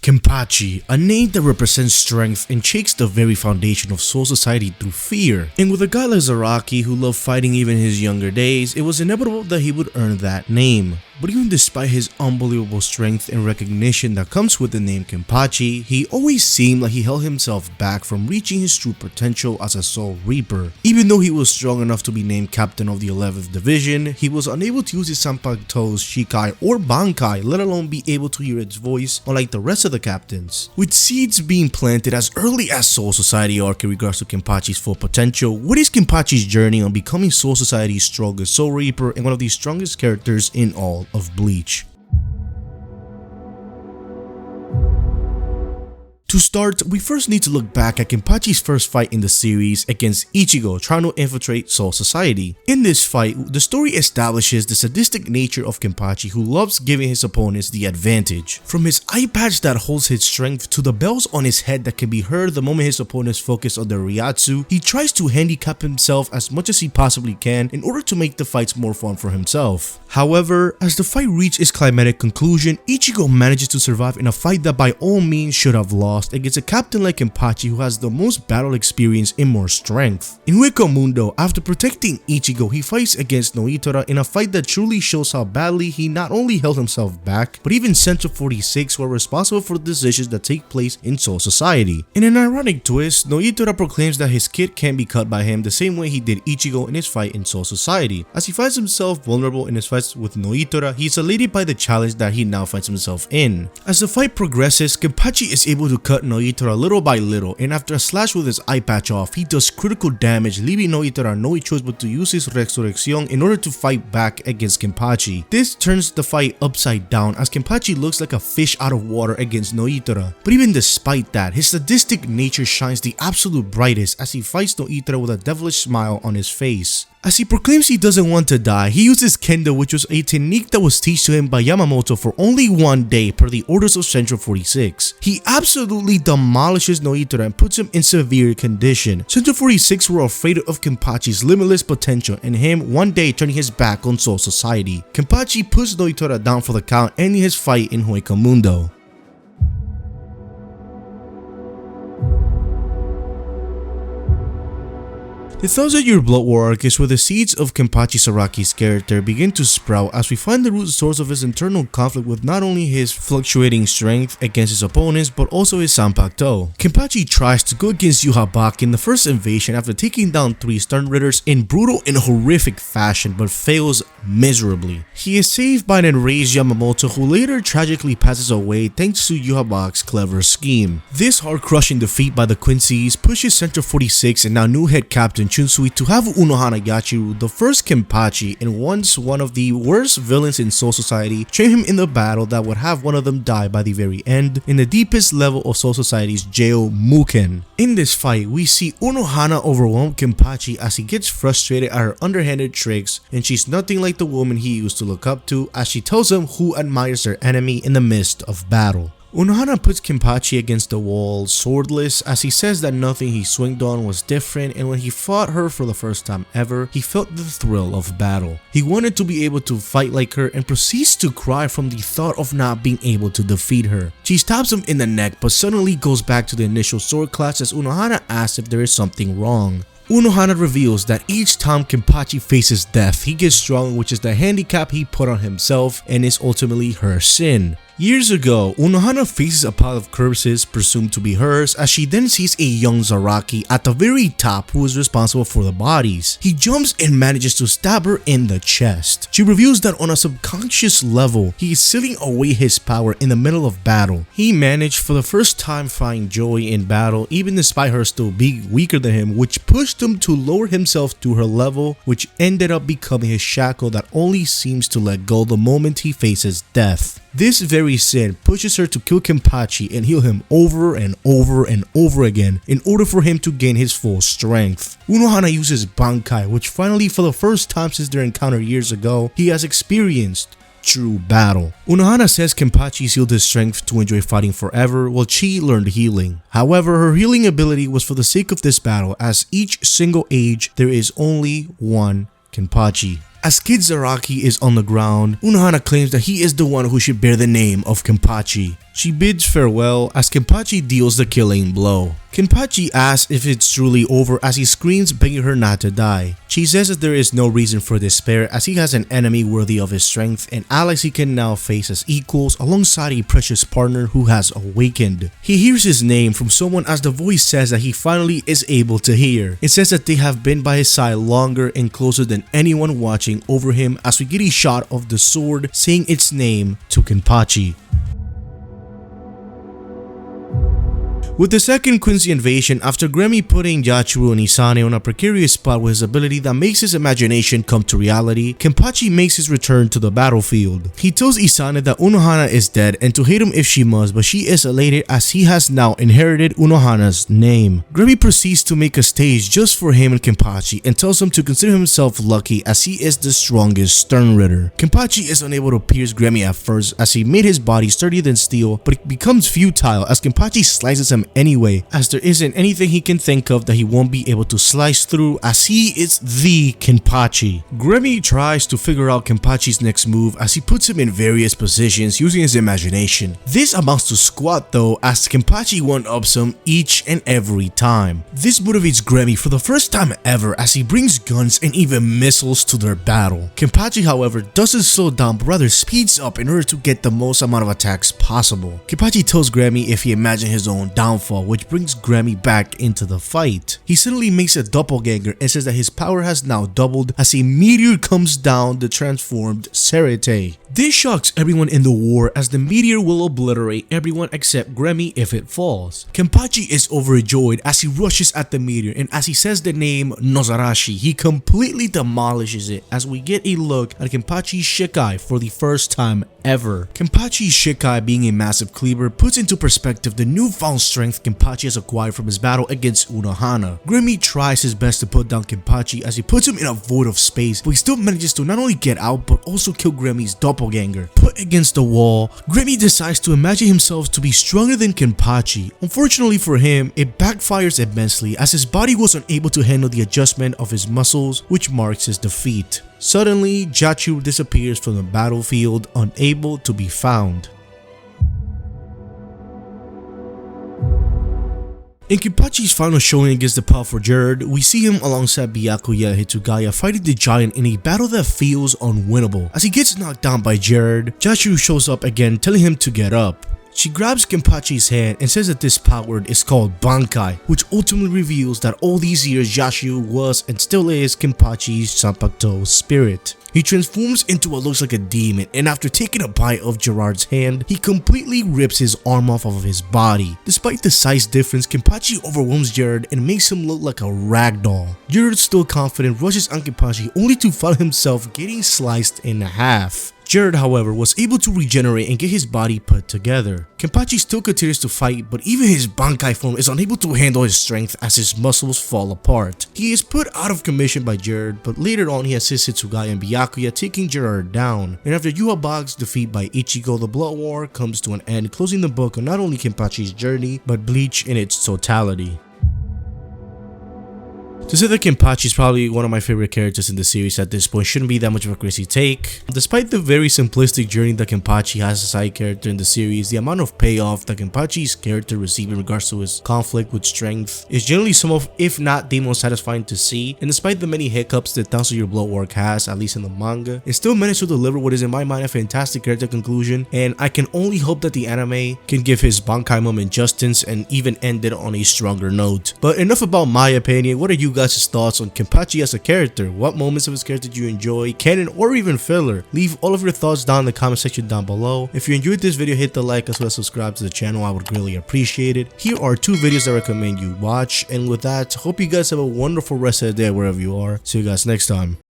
Kenpachi, a name that represents strength and shakes the very foundation of Soul Society through fear. And with a guy like Zaraki who loved fighting even in his younger days, it was inevitable that he would earn that name. But even despite his unbelievable strength and recognition that comes with the name Kenpachi, he always seemed like he held himself back from reaching his true potential as a Soul Reaper. Even though he was strong enough to be named captain of the 11th Division, he was unable to use his Zanpakuto's Shikai or Bankai, let alone be able to hear its voice, unlike the rest of the captains. With seeds being planted as early as Soul Society arc in regards to Kenpachi's full potential, what is Kenpachi's journey on becoming Soul Society's strongest Soul Reaper and one of the strongest characters in all of Bleach? To start, we first need to look back at Kenpachi's first fight in the series against Ichigo trying to infiltrate Soul Society. In this fight, the story establishes the sadistic nature of Kenpachi, who loves giving his opponents the advantage. From his eye patch that holds his strength to the bells on his head that can be heard the moment his opponents focus on their Ryatsu, he tries to handicap himself as much as he possibly can in order to make the fights more fun for himself. However, as the fight reached its climatic conclusion, Ichigo manages to survive in a fight that by all means should have lost against a captain like Kenpachi who has the most battle experience and more strength. In Mundo, after protecting Ichigo, he fights against Noitora in a fight that truly shows how badly he not only held himself back, but even Central 46 were responsible for the decisions that take place in Soul Society. In an ironic twist, Noitora proclaims that his kid can't be cut by him the same way he did Ichigo in his fight in Soul Society. As he finds himself vulnerable in his fights with Noitora, he is elated by the challenge that he now finds himself in. As the fight progresses, Kenpachi is able to cut Noitora little by little, and after a slash with his eye patch off, he does critical damage, leaving Noitora no choice but to use his Resurrection in order to fight back against Kenpachi. This turns the fight upside down as Kenpachi looks like a fish out of water against Noitora. But even despite that, his sadistic nature shines the absolute brightest as he fights Noitora with a devilish smile on his face. As he proclaims he doesn't want to die, he uses Kendo, which was a technique that was taught to him by Yamamoto for only one day per the orders of Central 46. He absolutely demolishes Noitora and puts him in severe condition. Central 46 were afraid of Kenpachi's limitless potential and him one day turning his back on Soul Society. Kenpachi puts Noitora down for the count, ending his fight in Mundo. The 1000-year Blood War arc is where the seeds of Kenpachi Zaraki's character begin to sprout as we find the root source of his internal conflict with not only his fluctuating strength against his opponents but also his Zanpakuto. Kenpachi tries to go against Yhwach in the first invasion after taking down 3 Stern Ritters in brutal and horrific fashion but fails miserably. He is saved by an enraged Yamamoto who later tragically passes away thanks to Yhwach's clever scheme. This heart-crushing defeat by the Quincy's pushes Central 46 and now new head captain Chunsui to have Unohana Yachiru, the first Kenpachi and once one of the worst villains in Soul Society, train him in the battle that would have one of them die by the very end in the deepest level of Soul Society's jail, Muken. In this fight, we see Unohana overwhelm Kenpachi as he gets frustrated at her underhanded tricks, and she's nothing like the woman he used to look up to as she tells him who admires their enemy in the midst of battle. Unohana puts Kenpachi against the wall, swordless, as he says that nothing he swinged on was different, and when he fought her for the first time ever, he felt the thrill of battle. He wanted to be able to fight like her and proceeds to cry from the thought of not being able to defeat her. She stabs him in the neck but suddenly goes back to the initial sword clash as Unohana asks if there is something wrong. Unohana reveals that each time Kenpachi faces death, he gets strong, which is the handicap he put on himself and is ultimately her sin. Years ago, Unohana faces a pile of corpses presumed to be hers as she then sees a young Zaraki at the very top who is responsible for the bodies. He jumps and manages to stab her in the chest. She reveals that on a subconscious level, he is sealing away his power in the middle of battle. He managed for the first time find joy in battle even despite her still being weaker than him, which pushed him to lower himself to her level, which ended up becoming his shackle that only seems to let go the moment he faces death. This very sin pushes her to kill Kenpachi and heal him over and over and over again in order for him to gain his full strength. Unohana uses Bankai, which finally for the first time since their encounter years ago, he has experienced true battle. Unohana says Kenpachi sealed his strength to enjoy fighting forever while Chi learned healing. However, her healing ability was for the sake of this battle, as each single age there is only one Kenpachi. As Kid Zaraki is on the ground, Unohana claims that he is the one who should bear the name of Kenpachi. She bids farewell as Kenpachi deals the killing blow. Kenpachi asks if it's truly over as he screams, begging her not to die. She says that there is no reason for despair as he has an enemy worthy of his strength and allies he can now face as equals alongside a precious partner who has awakened. He hears his name from someone as the voice says that he finally is able to hear. It says that they have been by his side longer and closer than anyone watching over him as we get a shot of the sword saying its name to Kenpachi. With the second Quincy invasion, after Grammy putting Yachiro and Isane on a precarious spot with his ability that makes his imagination come to reality, Kenpachi makes his return to the battlefield. He tells Isane that Unohana is dead and to hate him if she must, but she is elated as he has now inherited Unohana's name. Grammy proceeds to make a stage just for him and Kenpachi and tells him to consider himself lucky as he is the strongest Stern Ritter. Kenpachi is unable to pierce Grammy at first as he made his body sturdier than steel, but it becomes futile as Kenpachi slices him anyway, as there isn't anything he can think of that he won't be able to slice through as he is the Kenpachi. Grammy tries to figure out Kenpachi's next move as he puts him in various positions using his imagination. This amounts to squat though as Kenpachi one-ups him each and every time. This motivates Grammy for the first time ever as he brings guns and even missiles to their battle. Kenpachi however doesn't slow down but rather speeds up in order to get the most amount of attacks possible. Kenpachi tells Grammy if he imagined his own downfall, which brings Grammy back into the fight. He suddenly makes a doppelganger and says that his power has now doubled as a meteor comes down the transformed Serete. This shocks everyone in the war as the meteor will obliterate everyone except Grammy if it falls. Kenpachi is overjoyed as he rushes at the meteor, and as he says the name Nozarashi, he completely demolishes it as we get a look at Kenpachi's Shikai for the first time ever. Kenpachi's Shikai, being a massive cleaver, puts into perspective the newfound strength Kenpachi has acquired from his battle against Unohana. Grammy tries his best to put down Kenpachi as he puts him in a void of space, but he still manages to not only get out but also kill Grammy's doppelganger. Put against the wall, Grammy decides to imagine himself to be stronger than Kenpachi. Unfortunately for him, it backfires immensely as his body was unable to handle the adjustment of his muscles, which marks his defeat. Suddenly, Jachu disappears from the battlefield, unable to be found. In Kenpachi's final showing against the powerful Jared, we see him alongside Byakuya and Hitsugaya fighting the giant in a battle that feels unwinnable. As he gets knocked down by Jared, Jachu shows up again telling him to get up. She grabs Kenpachi's hand and says that this power is called Bankai, which ultimately reveals that all these years Yashu was and still is Kenpachi's Zanpakuto spirit. He transforms into what looks like a demon, and after taking a bite of Gerard's hand, he completely rips his arm off of his body. Despite the size difference, Kenpachi overwhelms Gerard and makes him look like a ragdoll. Gerard, still confident, rushes on Kenpachi only to find himself getting sliced in half. Jared, however, was able to regenerate and get his body put together. Kenpachi still continues to fight, but even his Bankai form is unable to handle his strength as his muscles fall apart. He is put out of commission by Jared, but later on he assists Hitsugaya and Byakuya, taking Jared down. And after Yuhabag's defeat by Ichigo, the Blood War comes to an end, closing the book on not only Kenpachi's journey, but Bleach in its totality. To say that Kenpachi is probably one of my favorite characters in the series at this point shouldn't be that much of a crazy take. Despite the very simplistic journey that Kenpachi has as a side character in the series, the amount of payoff that Kenpachi's character received in regards to his conflict with strength is generally some of, if not the most satisfying to see. And despite the many hiccups that Thousand Year Blood War has, at least in the manga, it still managed to deliver what is in my mind a fantastic character conclusion, and I can only hope that the anime can give his Bankai moment justice and even end it on a stronger note. But enough about my opinion. What are you guys' thoughts on Kenpachi as a character? What moments of his character do you enjoy, canon or even filler? Leave all of your thoughts down in the comment section down below. If you enjoyed this video, hit the like as well as subscribe to the channel. I would greatly appreciate it. Here are 2 videos I recommend you watch, and with that, hope you guys have a wonderful rest of the day wherever you are. See you guys next time.